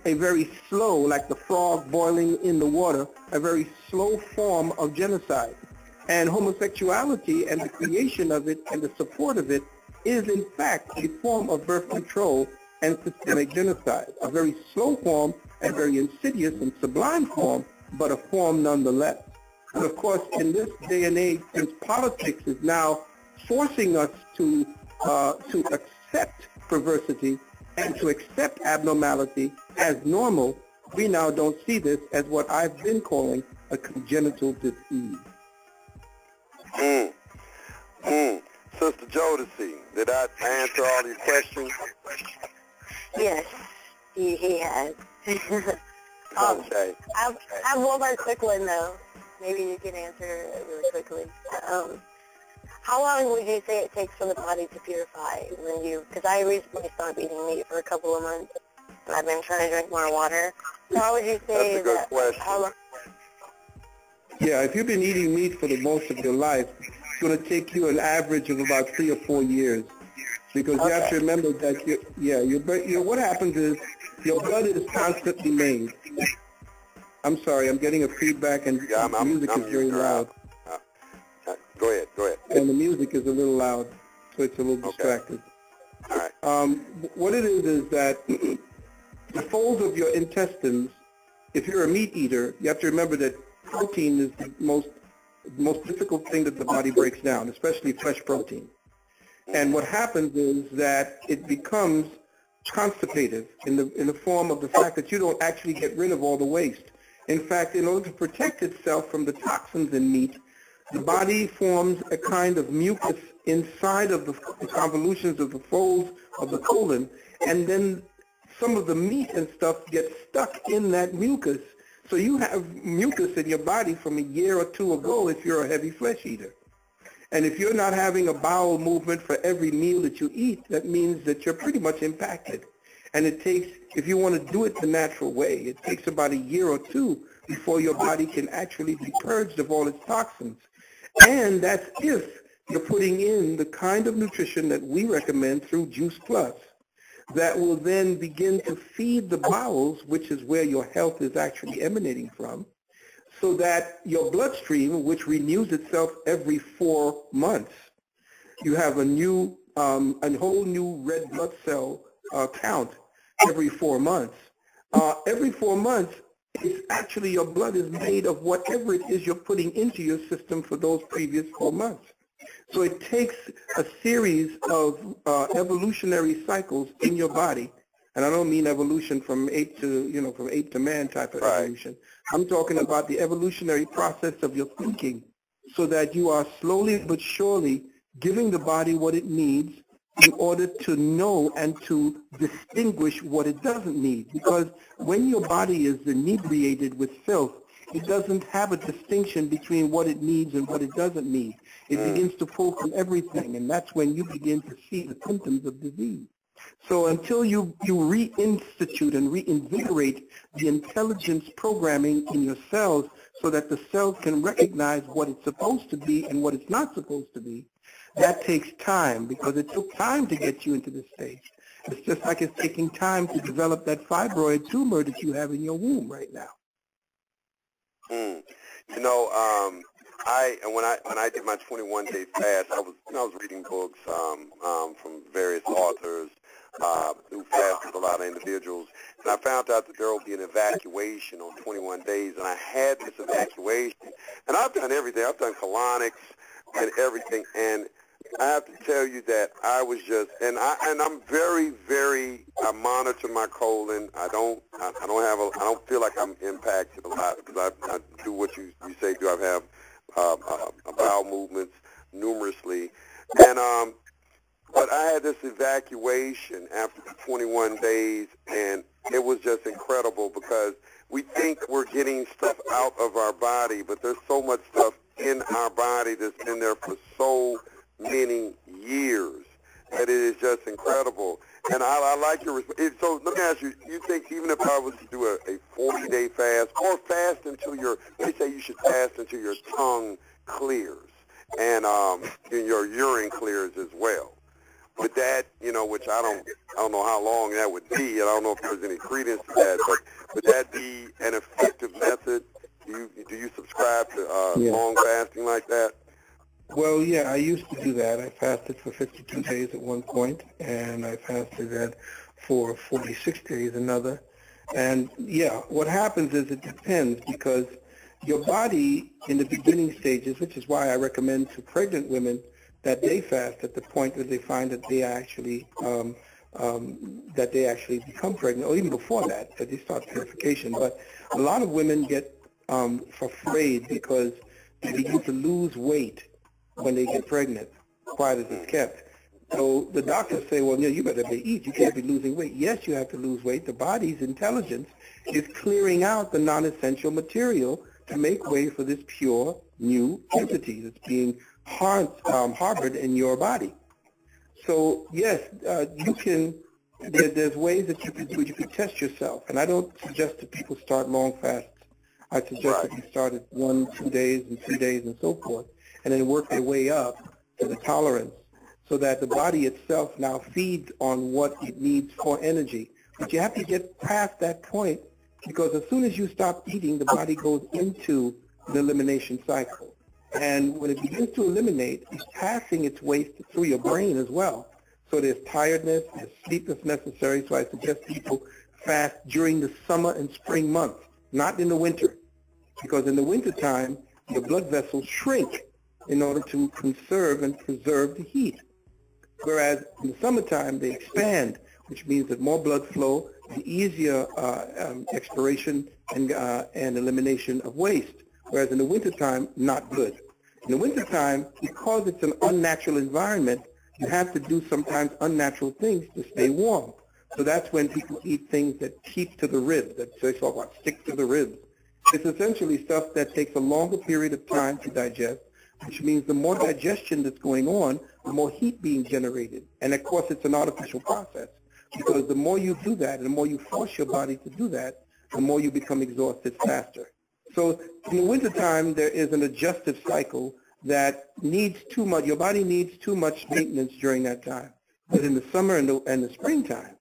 a very slow, like the frog boiling in the water, a very slow form of genocide. And homosexuality and the creation of it and the support of it is in fact a form of birth control and systemic genocide, a very slow form, a very insidious and sublime form, but a form nonetheless. But of course, in this day and age, since politics is now forcing us to accept perversity and to accept abnormality as normal, we now don't see this as what I've been calling a congenital disease. Sister Jodeci, did I answer all your questions? Yes, he has. Okay. I have one more quick one, though. Maybe you can answer it really quickly. How long would you say it takes for the body to purify when you, because I recently stopped eating meat for a couple of months, and I've been trying to drink more water. So how would you say That's a good question. How long? Yeah, if you've been eating meat for the most of your life, it's going to take you an average of about 3 or 4 years. Because you have to remember that, what happens is your blood is constantly made. I'm sorry, I'm getting a feedback and the music is very loud. Go ahead. And the music is a little loud, so it's a little distracted. All right. What it is that the folds of your intestines, if you're a meat eater, you have to remember that protein is the most difficult thing that the body breaks down, especially fresh protein. And what happens is that it becomes constipative in the form of the fact that you don't actually get rid of all the waste. In fact, in order to protect itself from the toxins in meat, the body forms a kind of mucus inside of the convolutions of the folds of the colon, and then some of the meat and stuff gets stuck in that mucus. So you have mucus in your body from a year or two ago if you're a heavy flesh eater. And if you're not having a bowel movement for every meal that you eat, that means that you're pretty much impacted. And it takes, if you want to do it the natural way, it takes about a year or two before your body can actually be purged of all its toxins. And that's if you're putting in the kind of nutrition that we recommend through Juice Plus that will then begin to feed the bowels, which is where your health is actually emanating from, so that your bloodstream, which renews itself every 4 months, you have a whole new red blood cell count every 4 months. Every 4 months, it's actually your blood is made of whatever it is you're putting into your system for those previous 4 months. So it takes a series of evolutionary cycles in your body, and I don't mean evolution from ape to man type of evolution. I'm talking about the evolutionary process of your thinking, so that you are slowly but surely giving the body what it needs in order to know and to distinguish what it doesn't need. Because when your body is inebriated with filth, it doesn't have a distinction between what it needs and what it doesn't need. It begins to pull from everything, and that's when you begin to see the symptoms of disease. So until you reinstitute and reinvigorate the intelligence programming in your cells so that the cells can recognize what it's supposed to be and what it's not supposed to be, that takes time, because it took time to get you into this stage. It's just like it's taking time to develop that fibroid tumor that you have in your womb right now. When I did my 21-day fast, I was reading books from various authors who fasted a lot of individuals, and I found out that there will be an evacuation on 21 days, and I had this evacuation, and I've done everything. I've done colonics and everything, and I have to tell you that I was just, and I'm very, very, I monitor my colon. I don't feel like I'm impacted a lot because I do what you say. Do I have bowel movements numerously, and but I had this evacuation after the 21 days, and it was just incredible because we think we're getting stuff out of our body, but there's so much stuff in our body that's been there for so many years that it is just incredible. And I like your response. So let me ask you, you think even if I was to do a 40-day fast or fast until they say you should fast until your tongue clears and your urine clears as well. Would that, which I don't know how long that would be, and I don't know if there's any credence to that, but would that be an effective method? Do you subscribe to long fasting like that? Well, yeah, I used to do that. I fasted for 52 days at one point, and I fasted that for 46 days another. And yeah, what happens is it depends, because your body in the beginning stages, which is why I recommend to pregnant women that they fast at the point that they find that they actually become pregnant, or even before that they start purification. But a lot of women get afraid because they begin to lose weight when they get pregnant, quiet as it's kept. So the doctors say, well, you better eat. You can't be losing weight. Yes, you have to lose weight. The body's intelligence is clearing out the non-essential material to make way for this pure new entity that's being harbored in your body. So yes, you can. There's ways that you can do it. You can test yourself, and I don't suggest that people start long fasts. I suggest that you start at 1, 2 days, and 3 days, and so forth, and then work their way up to the tolerance, so that the body itself now feeds on what it needs for energy. But you have to get past that point, because as soon as you stop eating, the body goes into the elimination cycle. And when it begins to eliminate, it's passing its waste through your brain as well. So there's tiredness, there's sleepiness necessary. So I suggest people fast during the summer and spring months, not in the winter. Because in the wintertime, your blood vessels shrink in order to conserve and preserve the heat. Whereas in the summertime, they expand, which means that more blood flow, and easier expiration and elimination of waste. Whereas in the wintertime, not good. In the wintertime, because it's an unnatural environment, you have to do sometimes unnatural things to stay warm. So that's when people eat things that keep to the ribs, that they talk about stick to the ribs. It's essentially stuff that takes a longer period of time to digest, which means the more digestion that's going on, the more heat being generated. And of course, it's an artificial process, because the more you do that, and the more you force your body to do that, the more you become exhausted faster. So in the wintertime, there is an adjustive cycle that needs too much. Your body needs too much maintenance during that time. But in the summer and the springtime,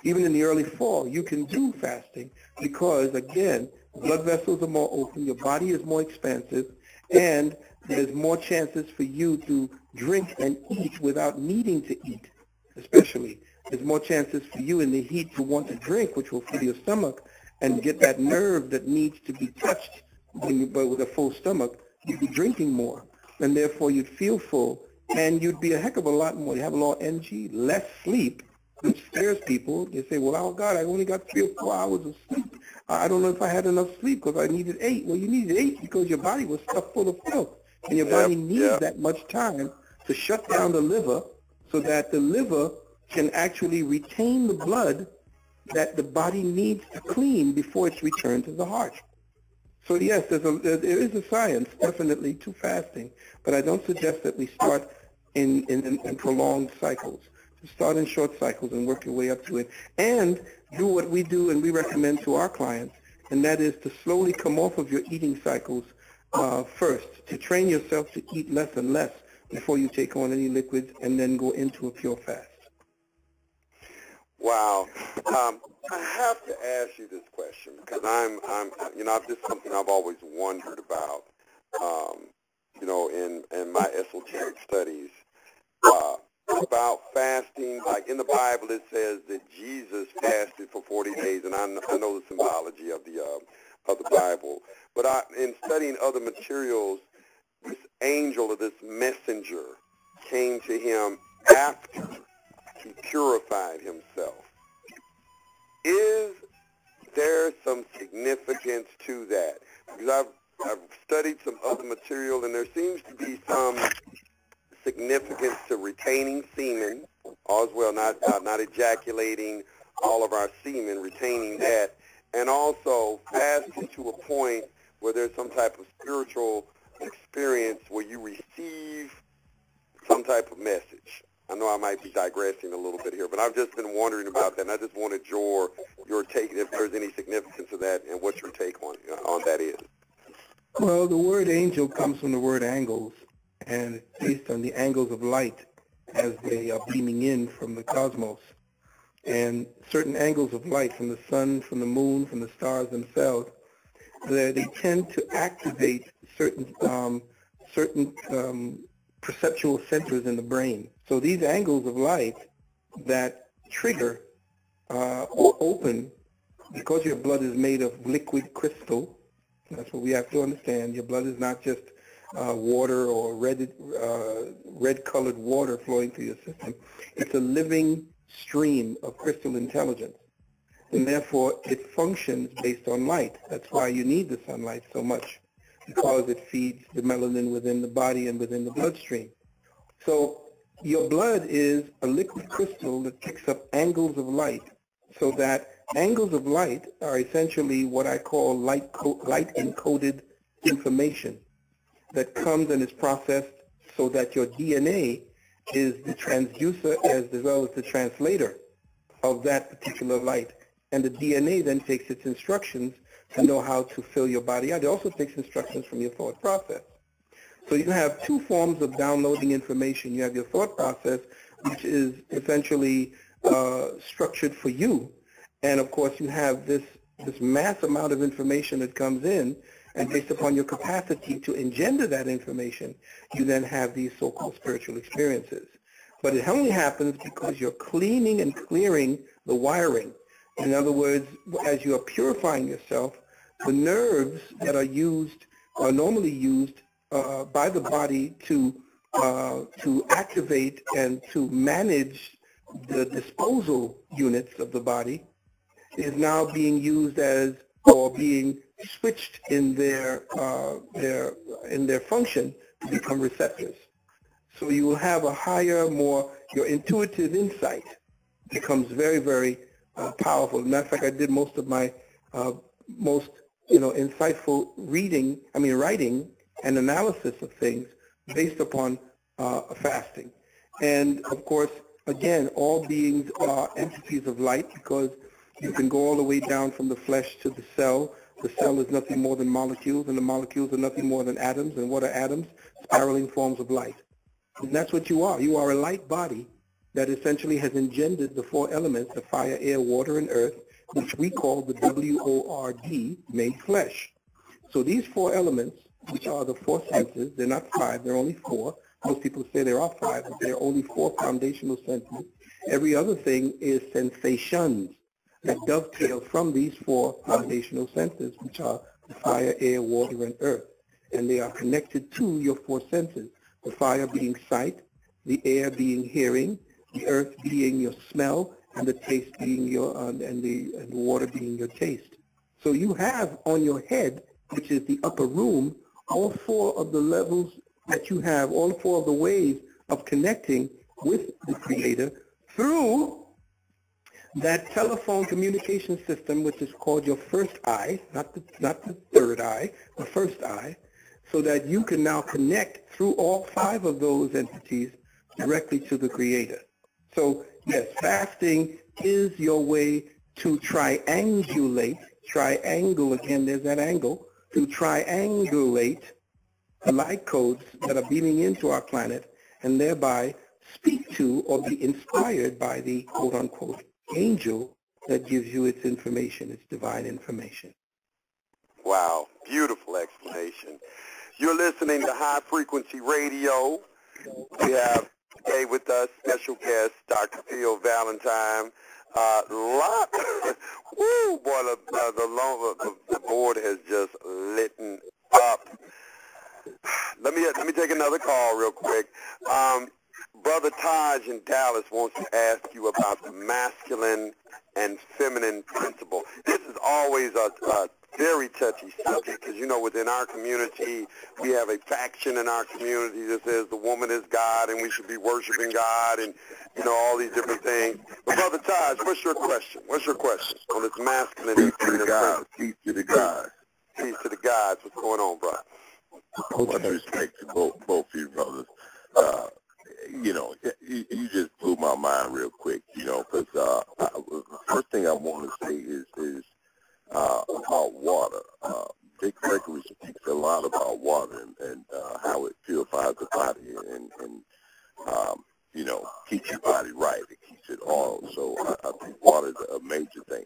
even in the early fall, you can do fasting, because, again, blood vessels are more open, your body is more expansive, and there's more chances for you to drink and eat without needing to eat, especially. There's more chances for you in the heat to want to drink, which will fill your stomach and get that nerve that needs to be touched. But with a full stomach, you'd be drinking more, and therefore you'd feel full, and you'd be a heck of a lot more. You have a lot of energy, less sleep, which scares people. They say, well, oh God, I only got 3 or 4 hours of sleep. I don't know if I had enough sleep because I needed 8. Well, you needed 8 because your body was stuffed full of filth. And your body needs that much time to shut down the liver, so that the liver can actually retain the blood that the body needs to clean before it's returned to the heart. So yes, there is a science, definitely, to fasting, but I don't suggest that we start in prolonged cycles. To start in short cycles and work your way up to it, and do what we do and we recommend to our clients, and that is to slowly come off of your eating cycles first, to train yourself to eat less and less before you take on any liquids, and then go into a pure fast. Wow. I have to ask you this question, because this is something I've always wondered about, in my esoteric studies, about fasting. Like in the Bible, it says that Jesus fasted for 40 days, and I know the symbology of the Bible. But in studying other materials, this angel or this messenger came to him after he purified himself. Is there some significance to that? Because I've studied some other material, and there seems to be some significance to retaining semen as well, not ejaculating all of our semen, retaining that, and also fasting to a point where there's some type of spiritual experience where you receive some type of message. I know I might be digressing a little bit here, but I've just been wondering about that, and I just wanted your take, if there's any significance to that, and what your take on that is. Well, the word angel comes from the word angles, and it's based on the angles of light. as they are beaming in from the cosmos. And certain angles of light from the sun, from the moon, from the stars themselves, they tend to activate certain perceptual centers in the brain. So these angles of light that trigger or open, because your blood is made of liquid crystal, that's what we have to understand. Your blood is not just water or red-colored water flowing through your system. It's a living stream of crystal intelligence. And therefore, it functions based on light. That's why you need the sunlight so much, because it feeds the melanin within the body and within the bloodstream. So your blood is a liquid crystal that picks up angles of light, so that angles of light are essentially what I call light-encoded information that comes and is processed so that your DNA is the transducer as well as the translator of that particular light. And the DNA then takes its instructions to know how to fill your body out. It also takes instructions from your thought process. So you have two forms of downloading information. You have your thought process, which is essentially structured for you. And of course, you have this mass amount of information that comes in, and based upon your capacity to engender that information, you then have these so-called spiritual experiences. But it only happens because you're cleaning and clearing the wiring. In other words, as you are purifying yourself, the nerves that are normally used by the body to activate and to manage the disposal units of the body is now being used as, or being switched in their function to become receptors. So you will have a higher, your intuitive insight becomes very, very powerful. As a matter of fact, I did most of my most insightful writing and analysis of things based upon fasting. And of course, again, all beings are entities of light, because you can go all the way down from the flesh to the cell. The cell is nothing more than molecules, and the molecules are nothing more than atoms. And what are atoms? Spiraling forms of light. And that's what you are. You are a light body that essentially has engendered the four elements, the fire, air, water, and earth, which we call the WORD, made flesh. So these four elements, which are the four senses, they're not five, they're only four. Most people say there are five, but there are only four foundational senses. Every other thing is sensations that dovetail from these four foundational senses, which are the fire, air, water, and earth. And they are connected to your four senses, the fire being sight, the air being hearing, the earth being your smell, and the taste being your, and the water being your taste. So you have on your head, which is the upper room, all four of the levels that you have, all four of the ways of connecting with the Creator through that telephone communication system, which is called your first eye, not the third eye, the first eye, so that you can now connect through all five of those entities directly to the Creator. So yes, fasting is your way to triangulate, again, there's that angle, to triangulate the light codes that are beaming into our planet, and thereby speak to or be inspired by the quote-unquote angel that gives you its information, its divine information. Wow, beautiful explanation. You're listening to High Frequency Radio. We have today with us special guest, Dr. Phil Valentine. Woo, boy, the board has just lit up. Let me take another call real quick. Brother Taj in Dallas wants to ask you about the masculine and feminine principle. This is always a very touchy subject because, within our community, we have a faction in our community that says the woman is God and we should be worshiping God and, all these different things. But Brother Taj, what's your question? What's your question on this masculine and feminine principle? Peace to the gods. Peace to the gods. What's going on, bro? Much respect to both of you brothers. You just blew my mind real quick, because the first thing I want to say is about water. Dick Gregory speaks a lot about water and how it purifies the body, and keeps your body right. It keeps it oiled. So I think water is a major thing.